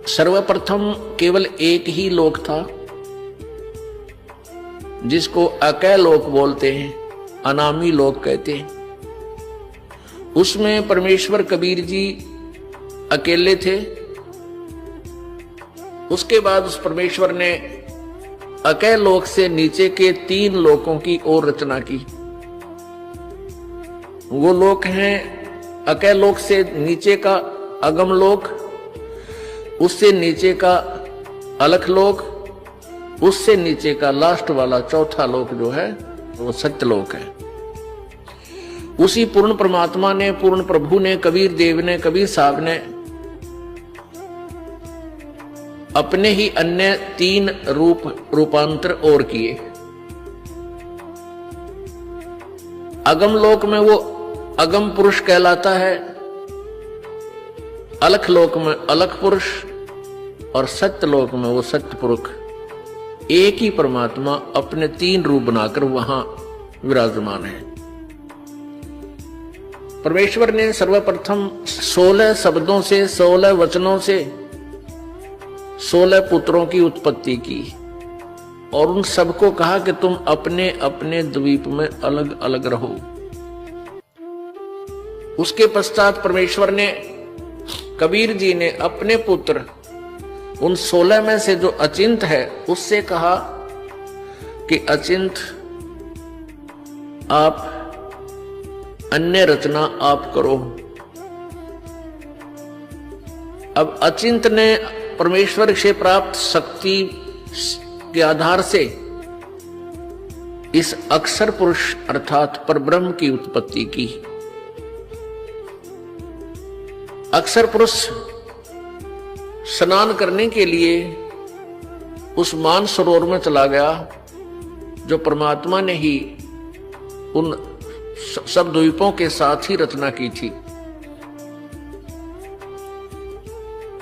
सर्वप्रथम केवल एक ही लोक था जिसको अकय लोक बोलते हैं, अनामी लोक कहते हैं। उसमें परमेश्वर कबीर जी अकेले थे। उसके बाद उस परमेश्वर ने अकय लोक से नीचे के 3 लोकों की और रचना की। वो लोक हैं अकय लोक से नीचे का अगम लोक, उससे नीचे का अलख लोक, उससे नीचे का लास्ट वाला चौथा लोक जो है वो सत्यलोक है। उसी पूर्ण परमात्मा ने, पूर्ण प्रभु ने, कबीर देव ने, कबीर साहब ने अपने ही अन्य 3 रूपांतर और किए। अगम लोक में वो अगम पुरुष कहलाता है, अलख लोक में अलख पुरुष और सत्य लोक में वो सत्य पुरुष। एक ही परमात्मा अपने 3 रूप बनाकर वहां विराजमान है। परमेश्वर ने सर्वप्रथम 16 शब्दों से, 16 वचनों से 16 पुत्रों की उत्पत्ति की और उन सबको कहा कि तुम अपने अपने द्वीप में अलग अलग रहो। उसके पश्चात परमेश्वर ने, कबीर जी ने अपने पुत्र उन 16 में से जो अचिंत है उससे कहा कि अचिंत आप अन्य रचना आप करो। अब अचिंत ने परमेश्वर से प्राप्त शक्ति के आधार से इस अक्षर पुरुष अर्थात परब्रह्म की उत्पत्ति की। अक्षर पुरुष स्नान करने के लिए उस मान सरोवर में चला गया जो परमात्मा ने ही उन सब द्वीपों के साथ ही रचना की थी।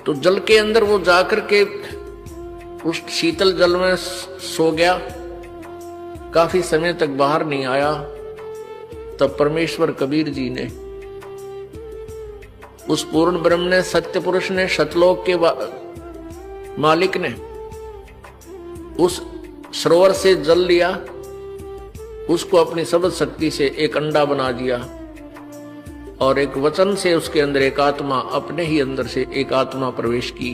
तो जल के अंदर वो जाकर के उस शीतल जल में सो गया, काफी समय तक बाहर नहीं आया। तब परमेश्वर कबीर जी ने, उस पूर्ण ब्रह्म ने, सत्य पुरुष ने, सतलोक के मालिक ने उस सरोवर से जल लिया, उसको अपनी सबद शक्ति से एक अंडा बना दिया और एक वचन से उसके अंदर एक आत्मा, अपने ही अंदर से एक आत्मा प्रवेश की।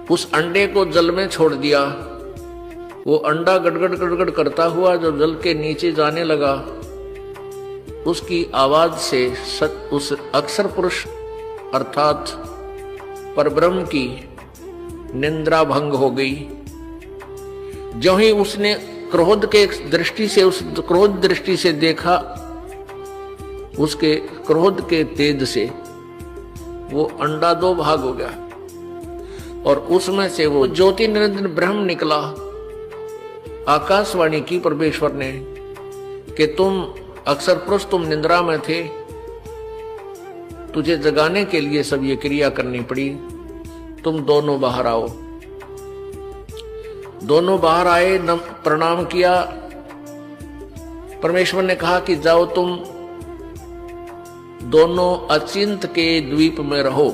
उस अंडे को जल में छोड़ दिया। वो अंडा गड़गड़ गड़गड़ करता हुआ जो जल के नीचे जाने लगा, उसकी आवाज से उस अक्षर पुरुष अर्थात परब्रह्म की निंद्रा भंग हो गई। जो ही उसने क्रोध के दृष्टि से, उस क्रोध दृष्टि से देखा, उसके क्रोध के तेज से वो अंडा 2 भाग हो गया और उसमें से वो ज्योति निरंजन ब्रह्म निकला। आकाशवाणी की परमेश्वर ने कि तुम अक्षर पुरुष, तुम निंद्रा में थे, तुझे जगाने के लिए सब ये क्रिया करनी पड़ी, तुम दोनों बाहर आओ। दोनों बाहर आए, प्रणाम किया। परमेश्वर ने कहा कि जाओ तुम दोनों अचिंत के द्वीप में रहो।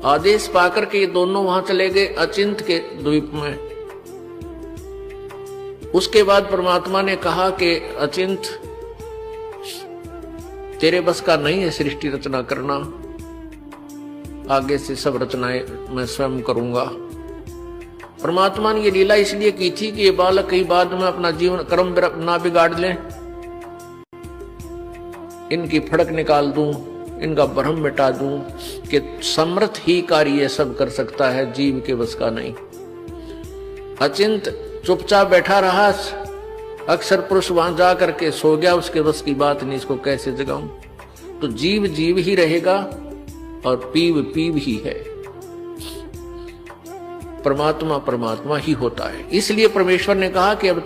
आदेश पाकर के दोनों वहां चले गए अचिंत के द्वीप में। उसके बाद परमात्मा ने कहा कि अचिंत, तेरे बस का नहीं है सृष्टि रचना करना, आगे से सब रचनाएं मैं स्वयं करूंगा। परमात्मा ने ये लीला इसलिए की थी कि ये बालक कहीं बाद में अपना जीवन कर्म ना बिगाड़ लें, इनकी फड़क निकाल दूं, इनका भ्रम मिटा दूं कि समर्थ ही कार्य सब कर सकता है, जीव के बस का नहीं। अचिंत चुपचाप बैठा रहा, अक्षर पुरुष वहां जा करके सो गया, उसके बस की बात नहीं, इसको कैसे जगाऊं। तो जीव जीव ही रहेगा और पीव पीव ही है। परमात्मा परमात्मा ही होता है। इसलिए परमेश्वर ने कहा कि अब